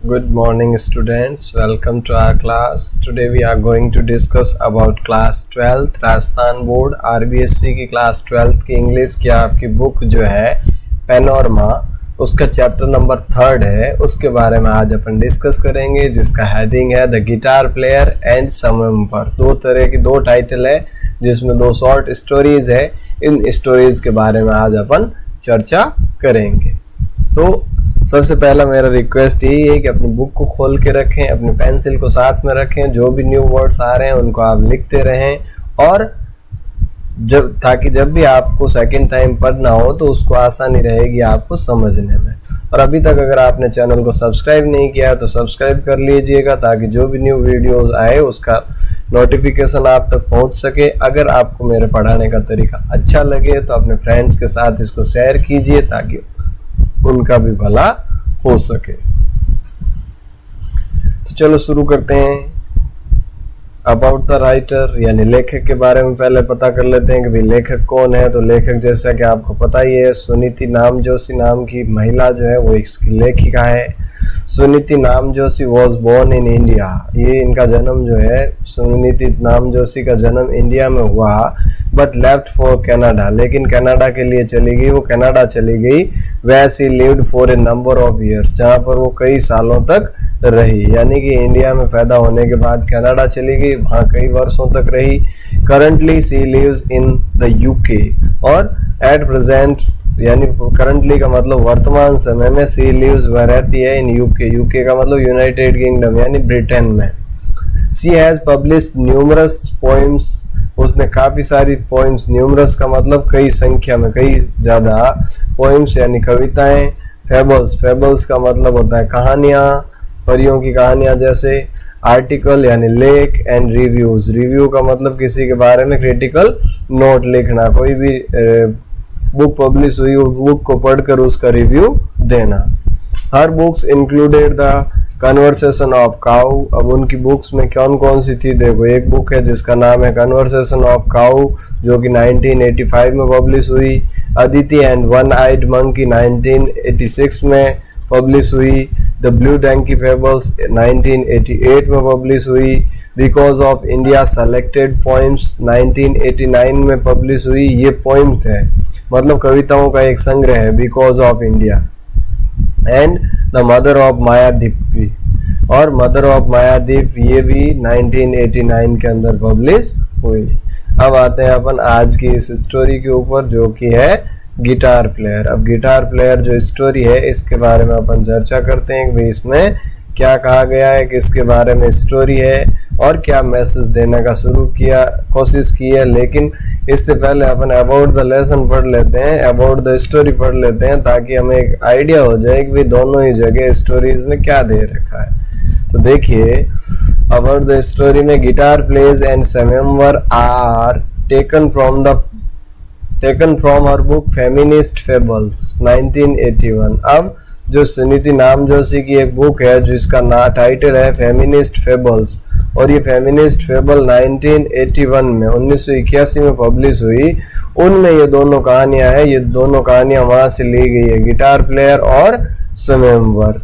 Good morning students, welcome to our class. Today we are going to discuss about class 12th Rajasthan board RBSC की class 12th की English की आपकी book जो है panorama, उसका chapter number 3 है, उसके बारे में आज अपन डिस्कस करेंगे, जिसका हेडिंग है द गिटार प्लेयर एंड समवेम्बर। दो तरह की दो टाइटल है जिसमें दो शॉर्ट स्टोरीज है। इन स्टोरीज के बारे में आज अपन चर्चा करेंगे। तो सबसे पहला मेरा रिक्वेस्ट यही है कि अपनी बुक को खोल के रखें, अपनी पेंसिल को साथ में रखें, जो भी न्यू वर्ड्स आ रहे हैं उनको आप लिखते रहें और ताकि जब भी आपको सेकंड टाइम पढ़ना हो तो उसको आसानी रहेगी आपको समझने में। और अभी तक अगर आपने चैनल को सब्सक्राइब नहीं किया है तो सब्सक्राइब कर लीजिएगा ताकि जो भी न्यू वीडियोस आए उसका नोटिफिकेशन आप तक पहुंच सके। अगर आपको मेरे पढ़ाने का तरीका अच्छा लगे तो अपने फ्रेंड्स के साथ इसको शेयर कीजिए ताकि उनका भी भला हो सके। तो चलो शुरू करते हैं। अबाउट द राइटर यानी लेखक के बारे में पहले पता कर लेते हैं कि भाई लेखक कौन है। तो लेखक जैसा कि आपको पता ही है, सुनीति नामजोशी नाम की महिला जो है वो इसकी लेखिका है। Suniti Namjoshi was born in India. ये इनका जन्म जो है, सुनीति नामजोशी का जन्म इंडिया में हुआ, बट लेफ्ट फॉर कनाडा, लेकिन कनाडा के लिए चली गई। वो कनाडा चली गई, where she lived for a number of years, जहाँ पर वो कई सालों तक रही। यानी कि इंडिया में पैदा होने के बाद कनाडा चली गई, वहाँ कई वर्षों तक रही। Currently she lives in the UK और एट प्रेजेंट, यानी करंटली का मतलब वर्तमान समय में, सी लिव्स वह रहती है इन यूके। यूके का मतलब यूनाइटेड किंगडम यानी ब्रिटेन में। सी हैज पब्लिश्ड न्यूमरस पोइम्स, उसने काफी सारी पोइम्स, न्यूमरस का मतलब कई संख्या में, कई ज्यादा, पोइम्स यानी कविताएं। फेबल्स, फेबल्स का मतलब होता है कहानियां, परियों की कहानियां जैसे। आर्टिकल यानी लेख। एंड रिव्यूज, रिव्यू का मतलब किसी के बारे में क्रिटिकल नोट लिखना, कोई भी बुक पब्लिश हुई बुक को पढ़कर उसका रिव्यू देना। Her books included the conversation of cow. अब उनकी बुक्स में कौन कौन सी थी देखो, एक बुक है जिसका नाम है कन्वर्सेशन ऑफ काऊ जो कि 1985 में पब्लिश हुई। Aditi and one eyed monkey 1986 में पब्लिश हुई। द ब्लू डंकी फेबल्स 1988 में पब्लिश हुई। Because of India selected poems 1989 में पब्लिश हुई। ये पोइम्स है मतलब कविताओं का एक संग्रह है, because of India. And the mother of Mayadeep भी, और मदर ऑफ मायादीप ये भी 1989 के अंदर पब्लिश हुई। अब आते हैं अपन आज की इस स्टोरी के ऊपर जो कि है गिटार प्लेयर। अब गिटार प्लेयर जो स्टोरी है इसके बारे में अपन चर्चा करते हैं कि भाई इसमें क्या कहा गया है, किसके बारे में स्टोरी है और क्या मैसेज देने का कोशिश की है। लेकिन इससे पहले अपन अबाउट द लेसन पढ़ लेते हैं, अबाउट द स्टोरी पढ़ लेते हैं ताकि हमें एक आइडिया हो जाए कि भाई दोनों ही जगह स्टोरीज में क्या दे रखा है। तो देखिए, अबाउट द स्टोरी में guitar plays and some members are taken from her book feminist fables 1981। अब जो सुनीति नामजोशी की एक बुक है जिसका टाइटल है फेमिनिस्ट फेबल्स, और ये फेमिनिस्ट फेबल 1981 में 1981 में पब्लिश हुई। उनमें ये दोनों कहानियां हैं, ये दोनों कहानियां वहां से ली गई है, गिटार प्लेयर और समवेम्बर।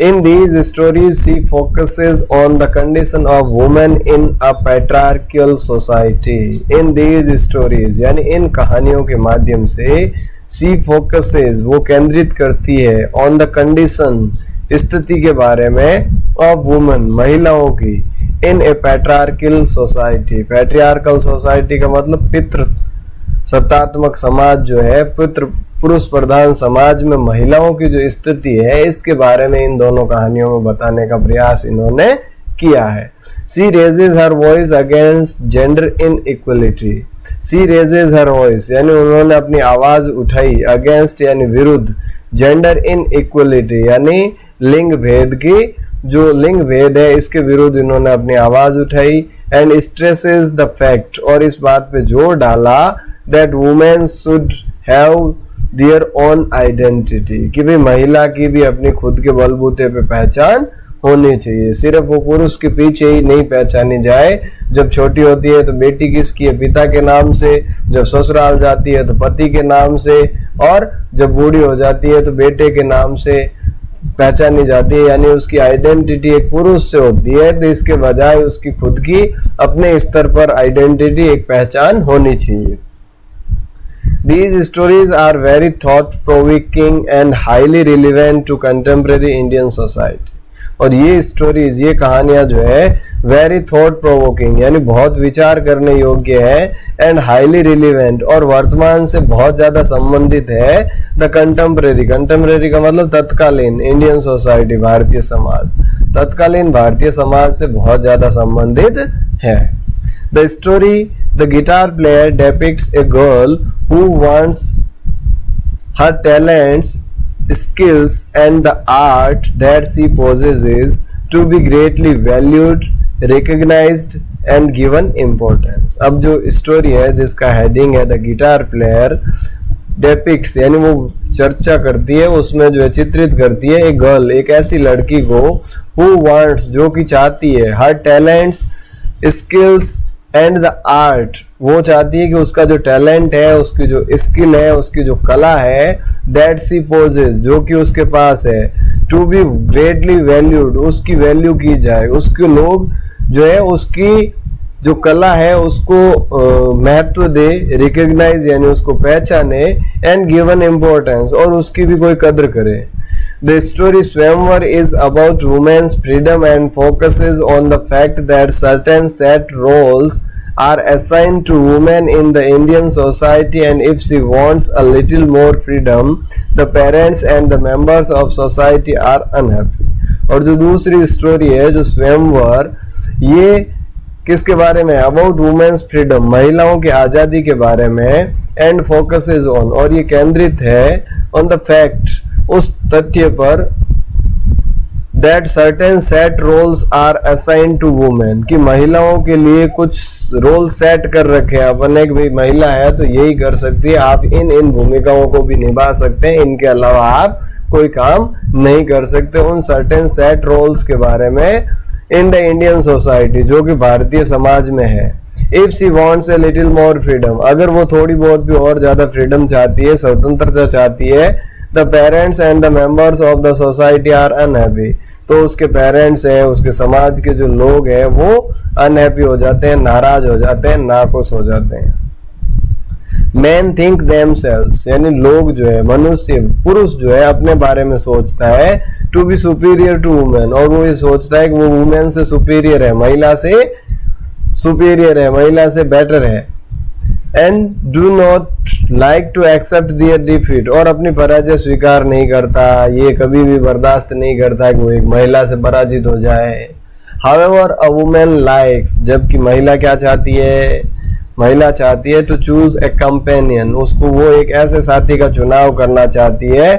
In these stories, she focuses on the condition of women in a patriarchal society. In these stories, यानी इन कहानियों के माध्यम से she focuses, वो केंद्रित करती है, on the condition, स्थिति के बारे में, of women, महिलाओं की, in a patriarchal society. patriarchal society का मतलब पितृ सत्तात्मक समाज जो है, पुरुष प्रधान समाज में महिलाओं की जो स्थिति है इसके बारे में इन दोनों कहानियों में बताने का प्रयास इन्होंने किया है। She raises her voice against gender inequality. She raises her voice यानी उन्होंने अपनी आवाज उठाई, अगेंस्ट यानी विरुद्ध, जेंडर इनइक्वलिटी यानी लिंग भेद की, जो लिंग भेद है इसके विरुद्ध इन्होंने अपनी आवाज उठाई। एंड स्ट्रेसेस द फैक्ट, और इस बात पे जोर डाला that women should have their own identity, कि भाई महिला की भी अपनी खुद के बलबूते पे पहचान होनी चाहिए, सिर्फ वो पुरुष के पीछे ही नहीं पहचानी जाए। जब छोटी होती है तो बेटी किसकी है, पिता के नाम से, जब ससुराल जाती है तो पति के नाम से, और जब बूढ़ी हो जाती है तो बेटे के नाम से। पहचानी जाती है, यानी उसकी आइडेंटिटी एक पुरुष से होती है, तो इसके बजाय उसकी खुद की अपने स्तर पर आइडेंटिटी एक पहचान होनी चाहिए। These stories are very thought-provoking and highly relevant to contemporary Indian society. और ये स्टोरीज, ये कहानियां जो है वेरी थॉट प्रोवोकिंग यानी बहुत विचार करने योग्य है, एंड हाईली रिलीवेंट और वर्तमान से बहुत ज्यादा संबंधित है द कंटेम्परेरी। कंटेम्परेरी का मतलब तत्कालीन इंडियन सोसाइटी, भारतीय समाज, तत्कालीन भारतीय समाज से बहुत ज्यादा संबंधित है। The story the guitar player depicts a girl who wants her talents, skills and the art that she possesses to be greatly valued, recognized and given importance। अब जो स्टोरी है जिसका हेडिंग है द गिटार प्लेयर डेपिक्स यानी वो चर्चा करती है, उसमें जो है चित्रित करती है एक गर्ल, एक ऐसी लड़की को, हु वांट्स जो कि चाहती है, her talents, skills and the art वो चाहती है कि उसका जो टैलेंट है, उसकी जो स्किल है, उसकी जो कला है, दैट सी पोजेस जो कि उसके पास है, टू बी ग्रेटली वैल्यूड उसकी वैल्यू की जाए, उसके लोग जो है उसकी जो कला है उसको महत्व दे, रिकग्नाइज यानी उसको पहचाने, एंड गिवन इम्पोर्टेंस और उसकी भी कोई कद्र करे। The story Swayamvar is about women's freedom and focuses on the fact that certain set roles are assigned to women in the Indian society, and if she wants a little more freedom, the parents and the members of society are unhappy। और जो दूसरी story है जो स्वयंवर, ये किसके बारे में? अबाउट वुमेन्स फ्रीडम, महिलाओं की आज़ादी के बारे में, एंड फोकसेस ऑन और ये केंद्रित है ऑन द फैक्ट उस तथ्य पर, that certain set roles are assigned to women कि महिलाओं के लिए कुछ रोल सेट कर रखे हैं अपन ने कि भाई महिला है तो यही कर सकती है, आप इन इन भूमिकाओं को भी निभा सकते हैं, इनके अलावा आप कोई काम नहीं कर सकते। उन सर्टेन सेट रोल्स के बारे में इन द इंडियन सोसाइटी जो कि भारतीय समाज में है। If she wants a little more freedom, अगर वो थोड़ी बहुत भी और ज्यादा फ्रीडम चाहती है, स्वतंत्रता चाहती है, the parents and the members of the society are unhappy, तो उसके पेरेंट्स है, उसके समाज के जो लोग हैं वो अनहैप्पी हो जाते हैं, नाराज हो जाते हैं, नाखुश हो जाते हैं। मैन थिंक देमसेल्व्स यानी लोग जो है, मनुष्य, पुरुष जो है अपने बारे में सोचता है to be superior to women, और वो ये सोचता है कि वो वुमेन से सुपीरियर है, महिला से सुपीरियर है, महिला से बेटर है, and do not like to accept their defeat और अपनी पराजय स्वीकार नहीं करता, ये कभी भी बर्दाश्त नहीं करता कि वो एक महिला से पराजित हो जाए। हाउएवर अ वुमेन लाइक्स, जबकि महिला क्या चाहती है? महिला चाहती है टू चूज ए कंपेनियन, उसको वो एक ऐसे साथी का चुनाव करना चाहती है,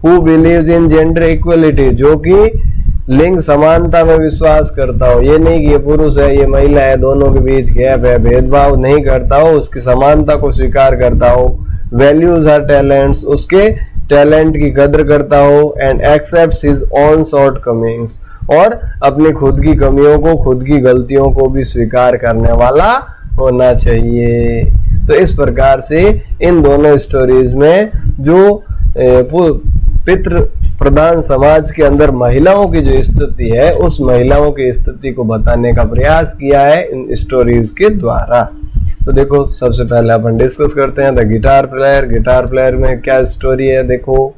who believes in gender equality जो कि लिंग समानता में विश्वास करता हो, ये नहीं कि ये पुरुष है ये महिला है दोनों के बीच गैप है, भेदभाव नहीं करता हो, उसकी समानता को स्वीकार करता हो, वैल्यूज हर टैलेंट्स उसके टैलेंट की कद्र करता हो, and accepts his own shortcomings और अपनी खुद की कमियों को, खुद की गलतियों को भी स्वीकार करने वाला होना चाहिए। तो इस प्रकार से इन दोनों स्टोरीज में जो पितृ प्रधान समाज के अंदर महिलाओं की जो स्थिति है, उस महिलाओं की स्थिति को बताने का प्रयास किया है इन स्टोरीज के द्वारा। तो देखो सबसे पहले अपन डिस्कस करते हैं the guitar player. Guitar player में क्या स्टोरी है? देखो,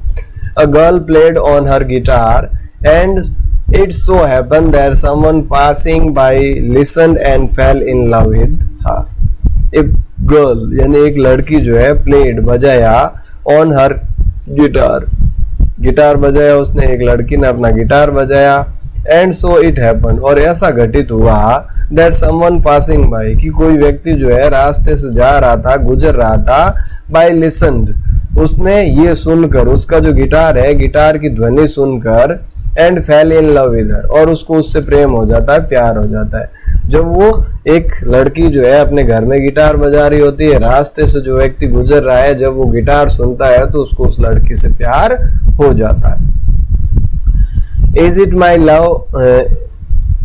a girl played on her guitar and it so happen that someone passing by listened and fail in love with her. एक गर्ल यानी एक लड़की जो है प्लेड बजाया ऑन हर गिटार, गिटार बजाया उसने, एक लड़की ने अपना गिटार बजाया, एंड सो इट हैपन और ऐसा घटित हुआ दैट समवन पासिंग बाय कि कोई व्यक्ति जो है रास्ते से जा रहा था, गुजर रहा था, बाय लिसन्ड उसने ये सुनकर, उसका जो गिटार है गिटार की ध्वनि सुनकर, and fail in love with her और उसको उससे प्रेम हो जाता है, प्यार हो जाता है। जब वो एक लड़की जो है अपने घर में गिटार बजा रही होती है, रास्ते से जो व्यक्ति गुजर रहा है जब वो गिटार सुनता है तो उसको उस लड़की से प्यार हो जाता है। Is it my love,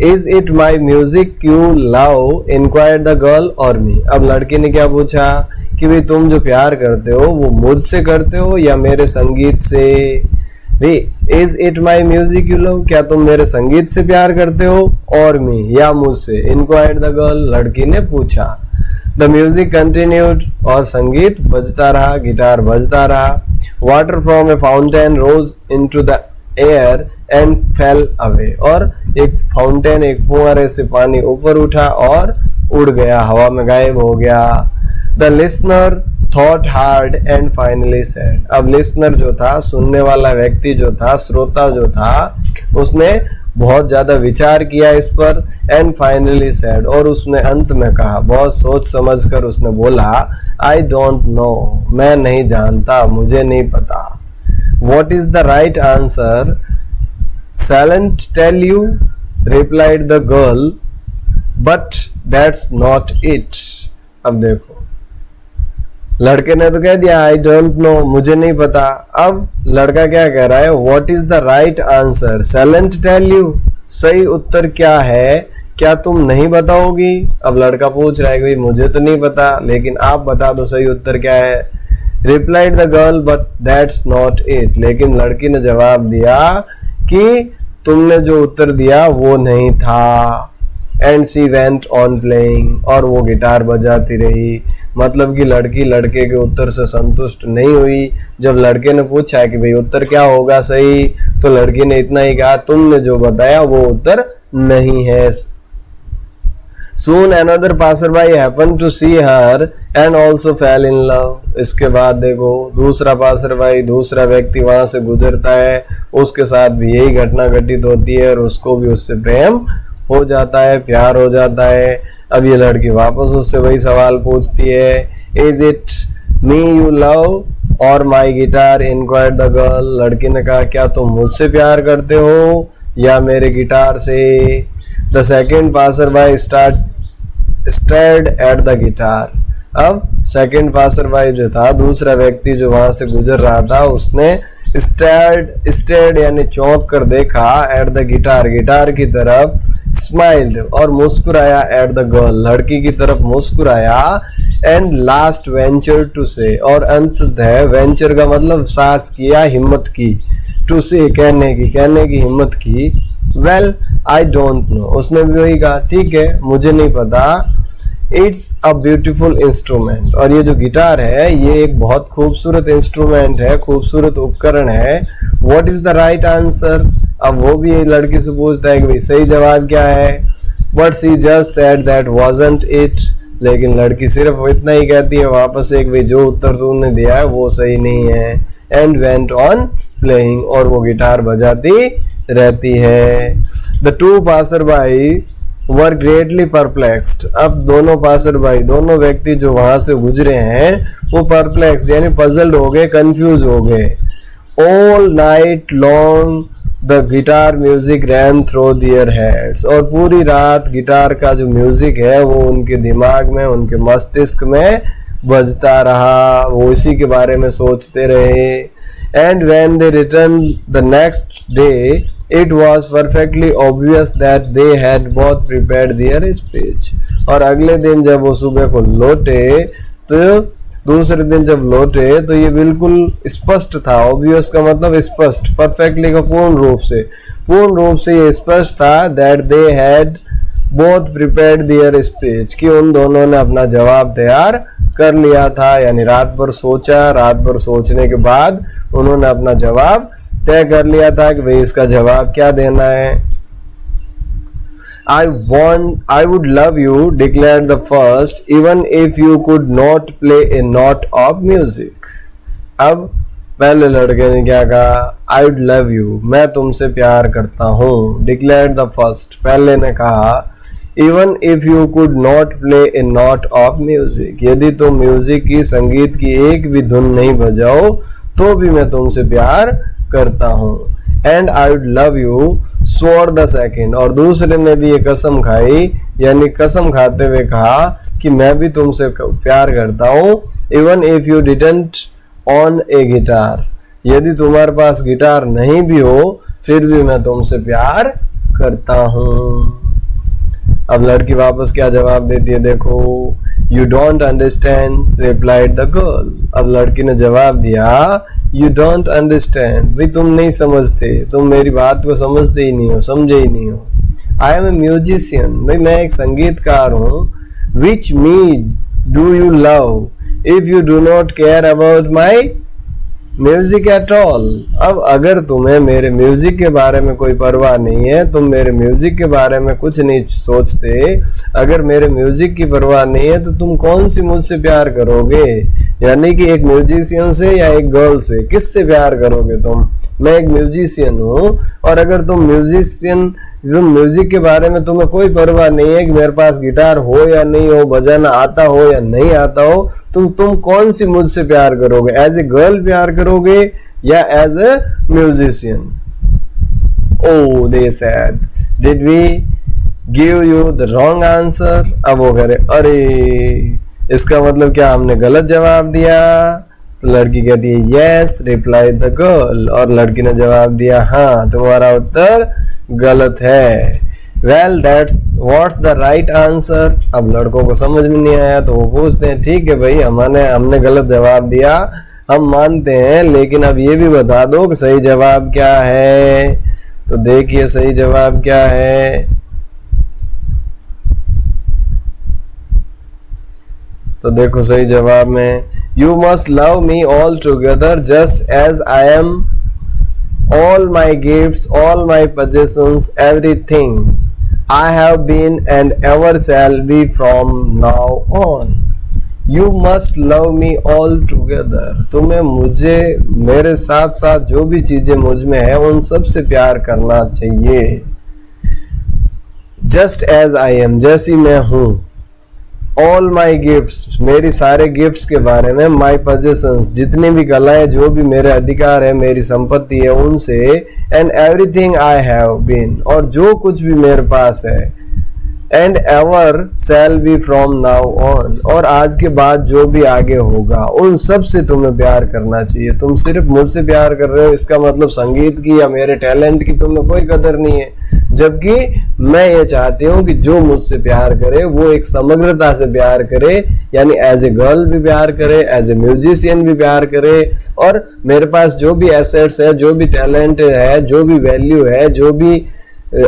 is it my music you love, inquired the girl और मी। अब लड़की ने क्या पूछा कि भाई तुम जो प्यार करते हो वो मुझसे करते हो या मेरे संगीत से? Way is it my music you love, क्या तुम मेरे संगीत से प्यार करते हो, और मी या मुझसे, इंक्वायर्ड द गर्ल, लड़की ने पूछा। द म्यूजिक कंटिन्यूड, और संगीत बजता रहा, गिटार बजता रहा। Water from A fountain rose into the air and fail away, और एक फाउंटेन, एक फुहारे से पानी ऊपर उठा और उड़ गया, हवा में गायब हो गया। The listener thought hard and finally said, अब लिसनर जो था, सुनने वाला व्यक्ति जो था, श्रोता जो था, उसने बहुत ज्यादा विचार किया इस पर, एंड फाइनली सेड, और उसने अंत में कहा, बहुत सोच समझ कर उसने बोला, आई डोंट नो, मैं नहीं जानता, मुझे नहीं पता। What is the right answer, silent tell you, replied the girl, but that's not it. अब देखो, लड़के ने तो कह दिया आई डोंट नो, मुझे नहीं पता। अब लड़का क्या कह रहा है, what is the right answer, silent tell you, सही उत्तर क्या है, क्या तुम नहीं बताओगी। अब लड़का पूछ रहा है कि मुझे तो नहीं पता, लेकिन आप बता दो सही उत्तर क्या है। Replied the girl, but that's not it, लेकिन लड़की ने जवाब दिया कि तुमने जो उत्तर दिया वो नहीं था। And she went on playing, और वो गिटार बजाती रही। मतलब कि लड़की लड़के के उत्तर से संतुष्ट नहीं हुई। जब लड़के ने पूछा कि भाई उत्तर क्या होगा सही, तो लड़की ने इतना ही कहा, तुमने जो बताया वो उत्तर नहीं है। Soon another passerby happened to see her and also fell in love। इसके बाद देखो, दूसरा पासरबाई, दूसरा व्यक्ति वहां से गुजरता है, उसके साथ भी यही घटना घटित होती है और उसको भी उससे प्रेम हो जाता है, प्यार हो जाता है। अब ये लड़की वापस उससे वही सवाल पूछती है, is it me you love और माई गिटार, इंक्वायर्ड द गर्ल। लड़की ने कहा, क्या तुम मुझसे प्यार करते हो या मेरे गिटार से। The second passerby stared at the guitar. अब सेकेंड पासरबाई जो था, दूसरा व्यक्ति जो वहां से गुजर रहा था, उसने स्टेयर्ड यानी चौंक कर देखा, एट द गिटार, गिटार की तरफ, स्माइल्ड और मुस्कुराया, एट द गर्ल, लड़की की तरफ मुस्कुराया, एंड लास्ट वेंचर टू से, और अंततः वेंचर का मतलब साहस किया, हिम्मत की, टू से कहने की हिम्मत की। वेल आई डोंट नो, उसने भी वही कहा, ठीक है मुझे नहीं पता। इट्स अ ब्यूटीफुल इंस्ट्रूमेंट, और ये जो गिटार है ये एक बहुत खूबसूरत इंस्ट्रूमेंट है, खूबसूरत उपकरण है। What is the right answer, अब वो भी लड़की से पूछता है कि भाई सही जवाब क्या है। But she just said that wasn't it, लेकिन लड़की सिर्फ इतना ही कहती है वापस एक, भाई जो उत्तर तुमने दिया है वो सही नहीं है। एंड वेंट ऑन प्लेइंग, और वो गिटार बजाती रहती है। The two passerby were greatly perplexed, अब दोनों पासरबाई, दोनों व्यक्ति जो वहां से गुजरे हैं वो परप्लेक्स्ड यानी पजल्ड हो गए, कंफ्यूज हो गए। All night long the guitar music ran through their heads, और पूरी रात गिटार का जो म्यूजिक है वो उनके दिमाग में, उनके मस्तिष्क में बजता रहा, वो इसी के बारे में सोचते रहे। And when they returned the next day, it was perfectly obvious that they had both prepared their speech। और अगले दिन जब वो सुबह को लौटे, तो दूसरे दिन जब लौटे तो ये बिल्कुल स्पष्ट था। ऑब्वियस का मतलब स्पष्ट, परफेक्टली का पूर्ण रूप से ये स्पष्ट था, that they had both prepared their speech, कि उन दोनों ने अपना जवाब तैयार कर लिया था। यानी रात भर सोचा, रात भर सोचने के बाद उन्होंने अपना जवाब तय कर लिया था कि भाई इसका जवाब क्या देना है। I would love you, declared the first, even if you could not play a note of music। अब पहले लड़के ने क्या कहा, I would love you, मैं तुमसे प्यार करता हूँ। declared the first, पहले ने कहा, even if you could not play a note of music, यदि तुम म्यूजिक की, संगीत की एक भी धुन नहीं बजाओ तो भी मैं तुमसे प्यार करता हूँ। and I would love you, swore the second, और दूसरे ने भी ये कसम खाई, यानी कसम खाते हुए कहा कि मैं भी तुमसे प्यार करता हूँ। even if you didn't own a guitar, यदि तुम्हारे पास गिटार नहीं भी हो फिर भी मैं तुमसे प्यार करता हूँ। अब लड़की वापस क्या जवाब देती है देखो, you don't understand, replied the girl. अब लड़की ने जवाब दिया यू डोंट अंडरस्टैंड, भाई तुम नहीं समझते, तुम मेरी बात को समझते ही नहीं हो, समझे ही नहीं हो। आई एम ए म्यूजिशियन, भाई मैं एक संगीतकार हूँ। Which me do you love if you do not care about my music at all. अब अगर तुम्हें मेरे म्यूजिक के बारे में कोई परवाह नहीं है, तुम मेरे म्यूजिक के बारे में कुछ नहीं सोचते, अगर मेरे म्यूजिक की परवाह नहीं है, तो तुम कौन सी मुझसे प्यार करोगे? यानी कि एक म्यूजिशियन से या एक गर्ल से, किससे प्यार करोगे तुम? मैं एक म्यूजिशियन हूँ, और अगर तुम म्यूजिक के बारे में तुम्हें कोई परवाह नहीं है कि मेरे पास गिटार हो या नहीं हो, बजाना आता हो या नहीं आता हो, तुम कौन सी मुझसे प्यार करोगे? एज ए गर्ल प्यार करोगे या as a musician? Oh they said, did we give you the wrong answer? अब वो करे, अरे इसका मतलब क्या हमने गलत जवाब दिया? तो लड़की कहती है यस, रिप्लाई द गर्ल, और लड़की ने जवाब दिया हाँ, तुम्हारा उत्तर गलत है। Well that's what's the right answer. अब लड़कों को समझ में नहीं आया तो वो पूछते हैं ठीक है भाई, हमने गलत जवाब दिया, हम मानते हैं, लेकिन अब ये भी बता दो कि सही जवाब क्या है। तो देखिए सही जवाब क्या है। तो देखो सही जवाब में, you must love me all together just as I am, all my gifts, all my possessions, everything I have been and ever shall be from now on. You must love me all together. तुम्हें मुझे मेरे साथ साथ जो भी चीजें मुझ में है उन सब से प्यार करना चाहिए। Just as I am, जैसी मैं हूँ। ऑल माई गिफ्ट्स, मेरी सारे गिफ्ट्स के बारे में। माई पोजेशंस, जितनी भी कलाएं, जो भी मेरे अधिकार है, मेरी संपत्ति है, उनसे। And everything I have been, और जो कुछ भी मेरे पास है। And ever shall be from now on, और आज के बाद जो भी आगे होगा उन सब से तुम्हें प्यार करना चाहिए। तुम सिर्फ मुझसे प्यार कर रहे हो, इसका मतलब संगीत की या मेरे टैलेंट की तुम्हें कोई कदर नहीं है। जबकि मैं ये चाहती हूँ कि जो मुझसे प्यार करे वो एक समग्रता से प्यार करे, यानी एज ए गर्ल भी प्यार करे, एज ए म्यूजिशियन भी प्यार करे, और मेरे पास जो भी एसेट्स है, जो भी टैलेंट है, जो भी वैल्यू है, जो भी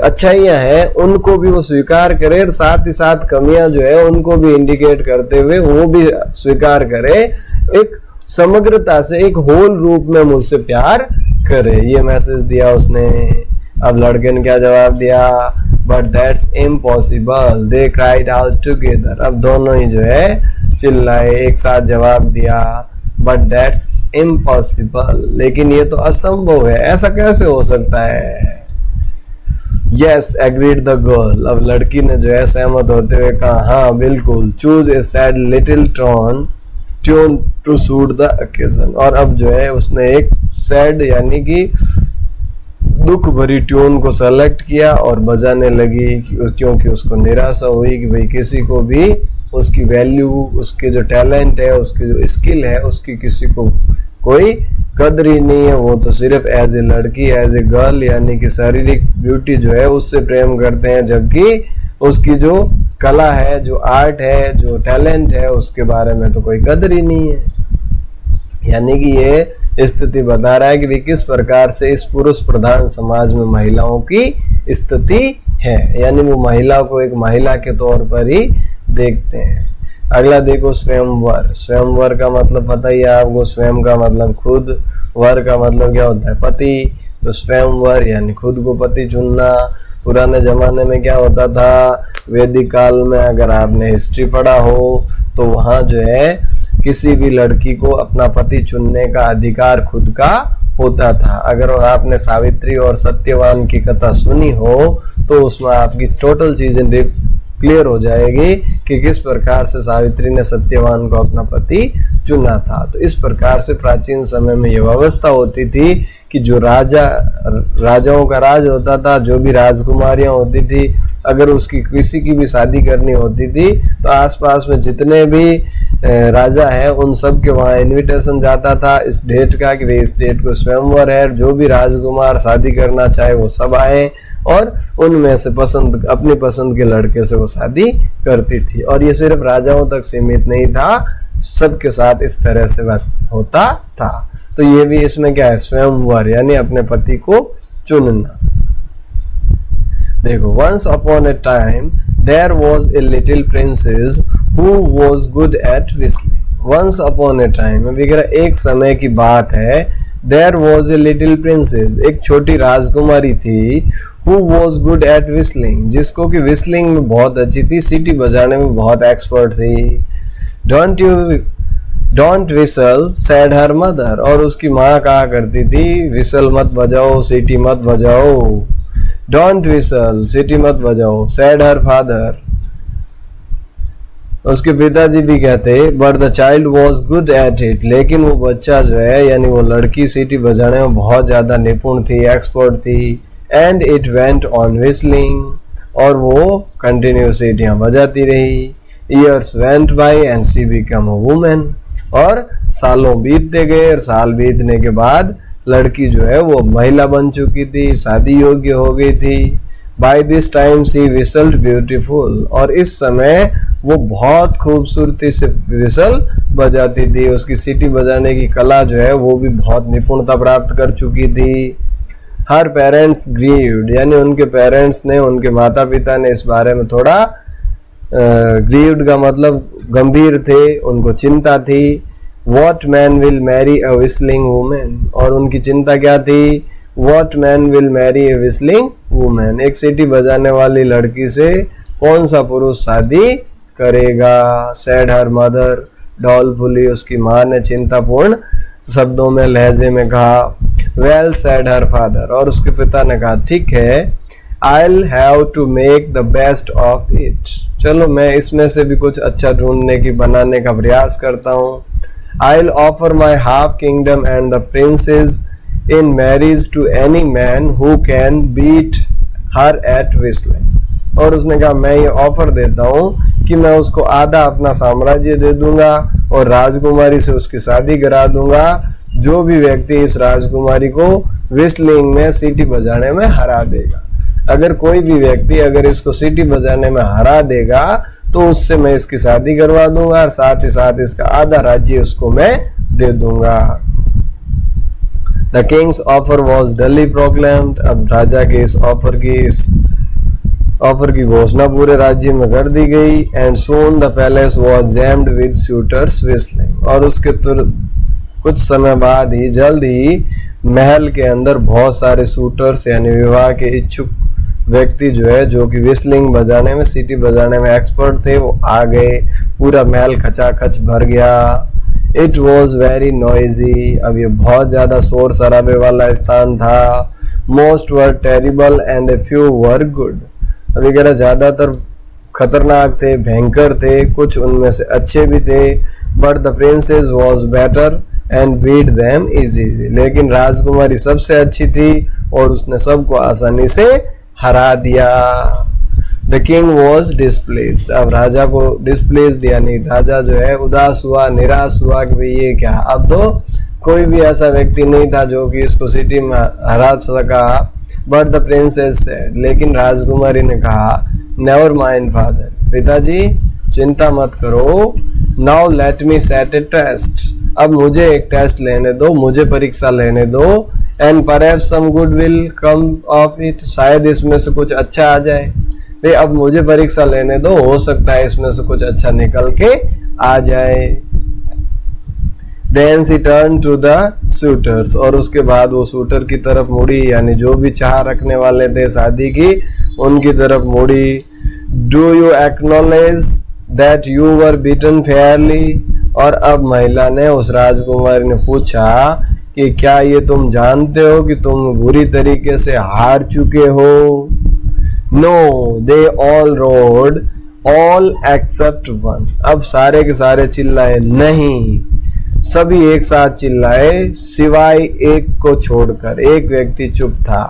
अच्छाइयाँ हैं, उनको भी वो स्वीकार करे, और साथ ही साथ कमियां जो है उनको भी इंडिकेट करते हुए वो भी स्वीकार करे। एक समग्रता से, एक होल रूप में मुझसे प्यार करे, ये मैसेज दिया उसने। अब लड़के ने क्या जवाब दिया? But that's impossible, they cried out together. अब दोनों ही जो है चिल्लाए, एक साथ जवाब दिया, बट दैट्स इम्पॉसिबल, लेकिन ये तो असंभव है, ऐसा कैसे हो सकता है? Yes agreed the girl. अब लड़की ने जो है सहमत होते हुए कहा हाँ बिल्कुल। Choose a sad little tune to suit the occasion, और अब जो है उसने एक सैड यानी कि दुख भरी ट्यून को सेलेक्ट किया और बजाने लगी, क्योंकि उसको निराशा हुई कि भाई किसी को भी उसकी वैल्यू, उसके जो टैलेंट है, उसकी जो स्किल है, उसकी किसी को कोई कदर ही नहीं है। वो तो सिर्फ एज ए लड़की, एज ए गर्ल, यानी कि शारीरिक ब्यूटी जो है उससे प्रेम करते हैं, जबकि उसकी जो कला है, जो आर्ट है, जो टैलेंट है, उसके बारे में तो कोई कदर ही नहीं है। यानी कि ये स्थिति बता रहा है कि किस प्रकार से इस पुरुष प्रधान समाज में महिलाओं की स्थिति है, यानी वो महिला को एक महिला के तौर पर ही देखते हैं। अगला देखो स्वयंवर। स्वयंवर का मतलब पता ही है आपको, स्वयं का मतलब खुद, वर का मतलब क्या होता है? पति। तो स्वयंवर यानी खुद को पति चुनना। पुराने जमाने में क्या होता था, वैदिक काल में अगर आपने हिस्ट्री पढ़ा हो तो वहाँ जो है किसी भी लड़की को अपना पति चुनने का अधिकार खुद का होता था। अगर आपने सावित्री और सत्यवान की कथा सुनी हो तो उसमें आपकी टोटल चीजें क्लियर हो जाएगी कि किस प्रकार से सावित्री ने सत्यवान को अपना पति चुना था। तो इस प्रकार से प्राचीन समय में यह व्यवस्था होती थी कि जो राजाओं का राज होता था, जो भी राजकुमारियां होती थी, अगर उसकी किसी की भी शादी करनी होती थी तो आसपास में जितने भी राजा हैं उन सब के वहाँ इनविटेशन जाता था इस डेट का कि इस डेट को स्वयंवर है, जो भी राजकुमार शादी करना चाहे वो सब आए और उनमें से अपनी पसंद के लड़के से वो शादी करती थी। और ये सिर्फ राजाओं तक सीमित नहीं था, सबके साथ इस तरह से होता था। तो ये भी इसमें क्या है, स्वयंवर यानी अपने पति को चुनना। देखो, once upon a time there was a little princess who was good at whistling. Once upon a time वगैरह एक समय की बात है। There was a little princess, एक छोटी राजकुमारी थी, who was good at whistling, जिसको कि विस्लिंग में बहुत अच्छी थी, सीटी बजाने में बहुत एक्सपर्ट थी। Don't whistle said her mother, और उसकी माँ कहा करती थी विसल मत बजाओ, सीटी मत बजाओ। डोंट विसल, सीटी मत बजाओ, सेड हर फादर, उसके पिताजी भी कहते, but the child was good at it, लेकिन वो बच्चा जो है यानी वो लड़की सीटी बजाने में बहुत ज्यादा निपुण थी, एक्सपर्ट थी। And it went on whistling, और वो कंटिन्यू सीटियां बजाती रही। Years went by and she become a women, और सालों बीतते गए, और साल बीतने के बाद लड़की जो है वो महिला बन चुकी थी, शादी योग्य हो गई थी। By this time she whistled beautiful, और इस समय वो बहुत खूबसूरती से विसल बजाती थी, उसकी सीटी बजाने की कला जो है वो भी बहुत निपुणता प्राप्त कर चुकी थी। हर पेरेंट्स ग्रीव्ड, यानी उनके पेरेंट्स ने, उनके माता पिता ने इस बारे में थोड़ा ग्रीव्ड का मतलब गंभीर थे, उनको चिंता थी। What man will marry a whistling woman, और उनकी चिंता क्या थी, What man will marry a whistling woman, एक सीटी बजाने वाली लड़की से कौन सा पुरुष शादी करेगा। Said her mother dolefully, उसकी माँ ने चिंतापूर्ण शब्दों में, लहजे में कहा। Well said her father, और उसके पिता ने कहा ठीक है, I'll have to make the best of it, चलो मैं इसमें से भी कुछ अच्छा ढूंढने की, बनाने का प्रयास करता हूँ। I'll offer my half kingdom and the princess in marriage to any man who can beat her at whistling, और उसने कहा मैं ये ऑफर देता हूँ कि मैं उसको आधा अपना साम्राज्य दे दूंगा और राजकुमारी से उसकी शादी करा दूंगा जो भी व्यक्ति इस राजकुमारी को विस्लिंग में सीटी बजाने में हरा देगा। अगर कोई भी व्यक्ति अगर इसको सीटी बजाने में हरा देगा तो उससे मैं इसकी शादी करवा दूंगा और साथ ही साथ इसका आधा राज्य उसको मैं दे दूंगा। द किंग्स ऑफर वॉज डली प्रोक्लेम्ड, अब राजा के इस ऑफर की घोषणा पूरे राज्य में कर दी गई। And soon the palace was jammed with suitors whistling, और उसके कुछ समय बाद ही, जल्द ही महल के अंदर बहुत सारे शूटर्स यानी विवाह के इच्छुक व्यक्ति जो है, जो कि विस्लिंग बजाने में, सीटी बजाने में एक्सपर्ट थे, वो आ गए। पूरा महल खचाखच भर गया। इट वॉज वेरी नॉइजी, अब ये बहुत ज्यादा शोर शराबे वाला स्थान था। Most were terrible and a few were good, अभी कह रहा ज्यादातर खतरनाक थे, भयंकर थे, कुछ उनमें से अच्छे भी थे। But the princess was better and beat them easily, लेकिन राजकुमारी सबसे अच्छी थी और उसने सबको आसानी से हरा दिया। द किंग वॉज डिस्प्लेस्ड, अब राजा को डिस्प्लेस्ड यानी राजा जो है उदास हुआ, निराश हुआ कि भाई ये क्या, अब तो कोई भी ऐसा व्यक्ति नहीं था जो कि इसको सिटी में हरा सका। बट द प्रिंसेस सेड, लेकिन राजकुमारी ने कहा, नेवर माइंड फादर, पिताजी चिंता मत करो। Now let me set a test, अब मुझे एक टेस्ट लेने दो, मुझे परीक्षा लेने दो। And perhaps some good will come of it, शायद इसमें से कुछ अच्छा आ जाए। भाई अब मुझे परीक्षा लेने दो, हो सकता है इसमें से कुछ अच्छा निकल के आ जाए। Then she turned to the suitors, और उसके बाद वो शूटर की तरफ मुड़ी, यानी जो भी चाह रखने वाले थे शादी की उनकी तरफ मुड़ी। Do you acknowledge that you were beaten fairly, और अब महिला ने, उस राजकुमारी ने पूछा कि क्या ये तुम जानते हो कि तुम बुरी तरीके से हार चुके हो। No, they all roared, all except one, अब सारे के सारे चिल्लाए, नहीं, सभी एक साथ चिल्लाए सिवाय एक को छोड़कर, एक व्यक्ति चुप था।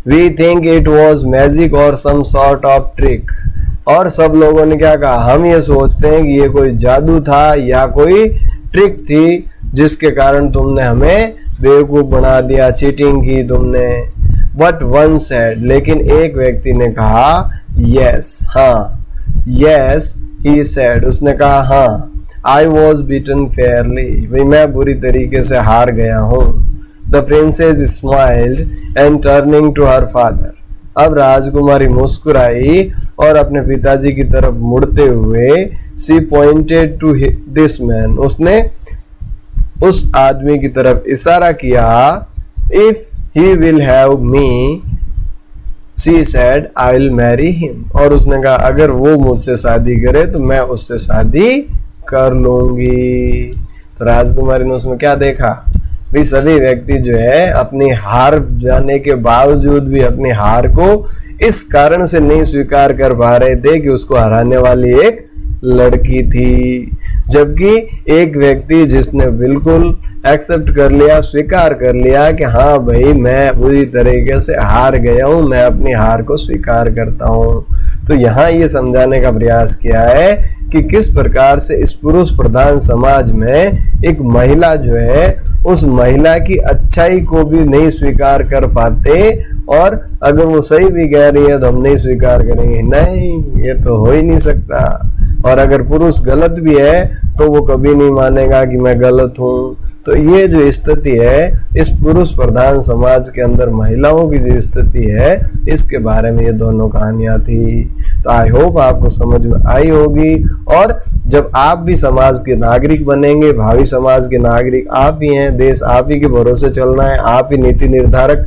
We think it was magic or some sort of trick, और सब लोगों ने क्या कहा, हम ये सोचते हैं कि ये कोई जादू था या कोई ट्रिक थी जिसके कारण तुमने हमें बेवकूफ बना दिया, चीटिंग की तुमने। But one said, लेकिन एक व्यक्ति ने कहा, yes, हाँ, yes he said, उसने कहा हाँ, आई वॉज बीटन फेयरली, भाई मैं बुरी तरीके से हार गया हूँ। The princess smiled and turning to her father, अब राजकुमारी मुस्कुराई और अपने पिताजी की तरफ मुड़ते हुए सी पॉइंटेड टू दिस मैन, उसने उस आदमी की तरफ इशारा किया। If he will have me, she said, I will marry him, और उसने कहा अगर वो मुझसे शादी करे तो मैं उससे शादी कर लूंगी। तो राजकुमारी ने उसमें क्या देखा, भी सभी व्यक्ति जो है अपनी हार जाने के बावजूद भी अपनी हार को इस कारण से नहीं स्वीकार कर पा रहे थे कि उसको हराने वाली एक लड़की थी, जबकि एक व्यक्ति जिसने बिल्कुल एक्सेप्ट कर लिया, स्वीकार कर लिया कि हाँ भाई मैं बुरी तरीके से हार गया हूँ, मैं अपनी हार को स्वीकार करता हूँ। तो यहाँ ये समझाने का प्रयास किया है कि किस प्रकार से इस पुरुष प्रधान समाज में एक महिला जो है उस महिला की अच्छाई को भी नहीं स्वीकार कर पाते, और अगर वो सही भी कह रही है तो हम नहीं स्वीकार करेंगे, नहीं ये तो हो ही नहीं सकता। और अगर पुरुष गलत भी है तो वो कभी नहीं मानेगा कि मैं गलत हूँ। तो ये जो स्थिति है इस पुरुष प्रधान समाज के अंदर महिलाओं की जो स्थिति है, इसके बारे में ये दोनों कहानियां थी। तो आई होप आपको समझ में आई होगी, और जब आप भी समाज के नागरिक बनेंगे, भावी समाज के नागरिक आप ही हैं, देश आप ही के भरोसे चलना है, आप ही नीति निर्धारक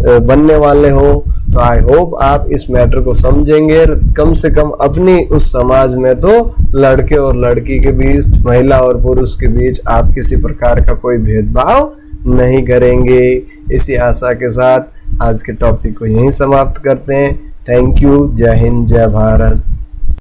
बनने वाले हो, तो आई होप आप इस मैटर को समझेंगे। कम से कम अपनी उस समाज में तो लड़के और लड़की के बीच, महिला और पुरुष के बीच आप किसी प्रकार का कोई भेदभाव नहीं करेंगे। इसी आशा के साथ आज के टॉपिक को यहीं समाप्त करते हैं। Thank you. जय हिंद, जय भारत।